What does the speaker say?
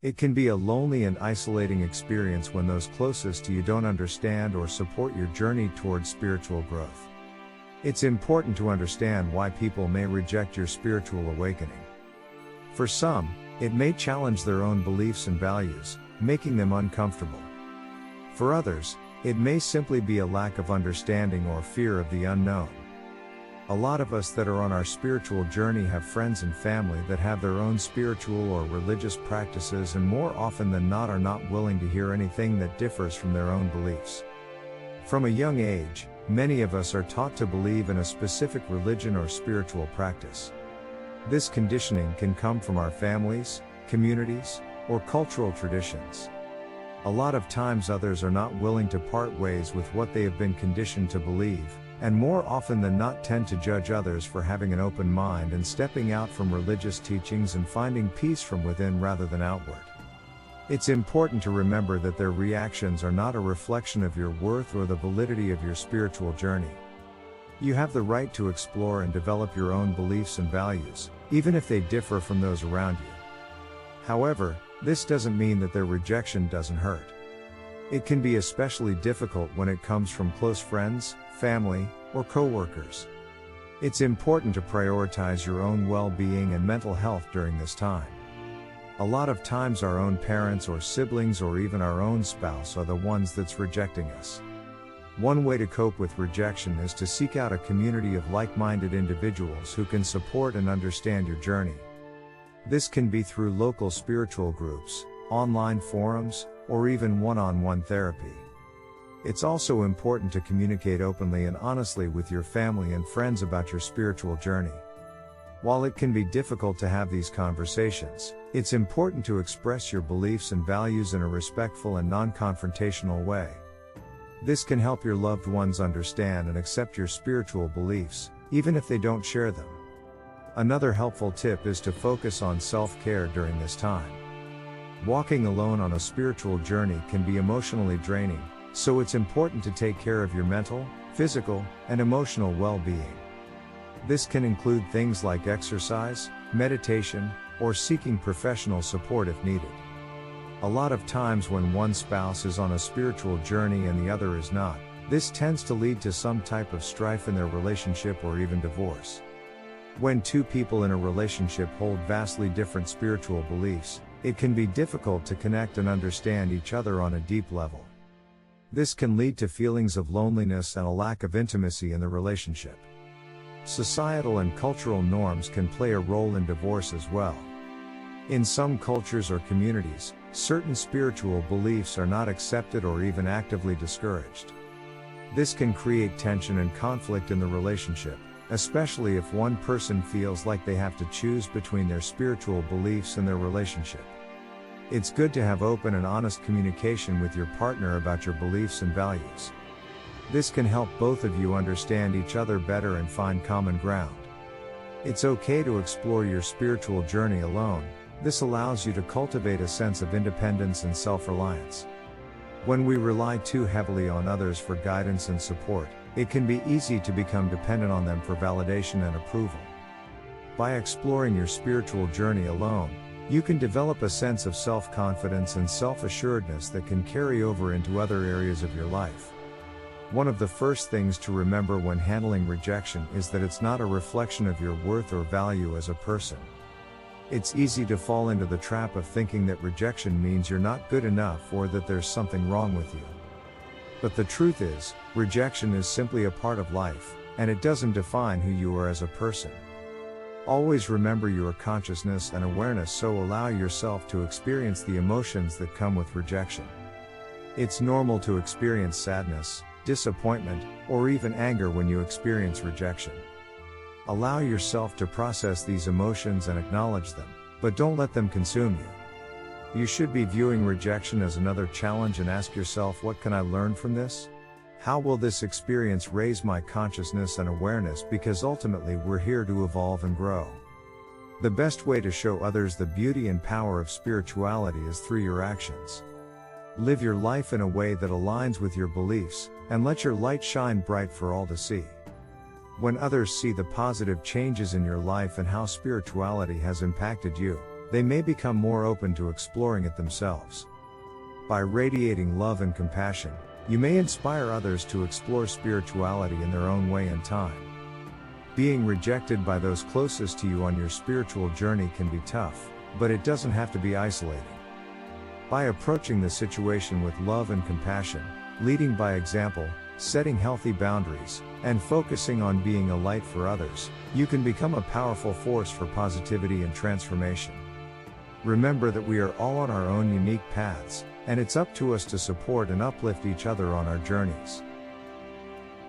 It can be a lonely and isolating experience when those closest to you don't understand or support your journey towards spiritual growth. It's important to understand why people may reject your spiritual awakening. For some, it may challenge their own beliefs and values, making them uncomfortable. For others, it may simply be a lack of understanding or fear of the unknown. A lot of us that are on our spiritual journey have friends and family that have their own spiritual or religious practices and more often than not are not willing to hear anything that differs from their own beliefs. From a young age, many of us are taught to believe in a specific religion or spiritual practice. This conditioning can come from our families, communities, or cultural traditions. A lot of times others are not willing to part ways with what they have been conditioned to believe, and more often than not tend to judge others for having an open mind and stepping out from religious teachings and finding peace from within rather than outward. It's important to remember that their reactions are not a reflection of your worth or the validity of your spiritual journey. You have the right to explore and develop your own beliefs and values, even if they differ from those around you. However, this doesn't mean that their rejection doesn't hurt. It can be especially difficult when it comes from close friends, family, or co-workers. It's important to prioritize your own well-being and mental health during this time. A lot of times our own parents or siblings or even our own spouse are the ones that's rejecting us. One way to cope with rejection is to seek out a community of like-minded individuals who can support and understand your journey. This can be through local spiritual groups, online forums, or even one-on-one therapy. It's also important to communicate openly and honestly with your family and friends about your spiritual journey. While it can be difficult to have these conversations, it's important to express your beliefs and values in a respectful and non-confrontational way. This can help your loved ones understand and accept your spiritual beliefs, even if they don't share them. Another helpful tip is to focus on self-care during this time. Walking alone on a spiritual journey can be emotionally draining, so it's important to take care of your mental, physical, and emotional well-being. This can include things like exercise, meditation, or seeking professional support if needed. A lot of times when one spouse is on a spiritual journey and the other is not, this tends to lead to some type of strife in their relationship or even divorce. When two people in a relationship hold vastly different spiritual beliefs, it can be difficult to connect and understand each other on a deep level. This can lead to feelings of loneliness and a lack of intimacy in the relationship. Societal and cultural norms can play a role in divorce as well. In some cultures or communities, certain spiritual beliefs are not accepted or even actively discouraged. This can create tension and conflict in the relationship, especially if one person feels like they have to choose between their spiritual beliefs and their relationship. It's good to have open and honest communication with your partner about your beliefs and values. This can help both of you understand each other better and find common ground. It's okay to explore your spiritual journey alone. This allows you to cultivate a sense of independence and self-reliance. When we rely too heavily on others for guidance and support, it can be easy to become dependent on them for validation and approval. By exploring your spiritual journey alone, you can develop a sense of self-confidence and self-assuredness that can carry over into other areas of your life. One of the first things to remember when handling rejection is that it's not a reflection of your worth or value as a person. It's easy to fall into the trap of thinking that rejection means you're not good enough or that there's something wrong with you. But the truth is, rejection is simply a part of life, and it doesn't define who you are as a person. Always remember your consciousness and awareness, so allow yourself to experience the emotions that come with rejection. It's normal to experience sadness, disappointment, or even anger when you experience rejection. Allow yourself to process these emotions and acknowledge them, but don't let them consume you. You should be viewing rejection as another challenge and ask yourself, what can I learn from this? How will this experience raise my consciousness and awareness? Because ultimately we're here to evolve and grow. The best way to show others the beauty and power of spirituality is through your actions. Live your life in a way that aligns with your beliefs, and let your light shine bright for all to see. When others see the positive changes in your life and how spirituality has impacted you, they may become more open to exploring it themselves. By radiating love and compassion, you may inspire others to explore spirituality in their own way and time. Being rejected by those closest to you on your spiritual journey can be tough, but it doesn't have to be isolating. By approaching the situation with love and compassion, leading by example, setting healthy boundaries, and focusing on being a light for others, you can become a powerful force for positivity and transformation. Remember that we are all on our own unique paths, and it's up to us to support and uplift each other on our journeys.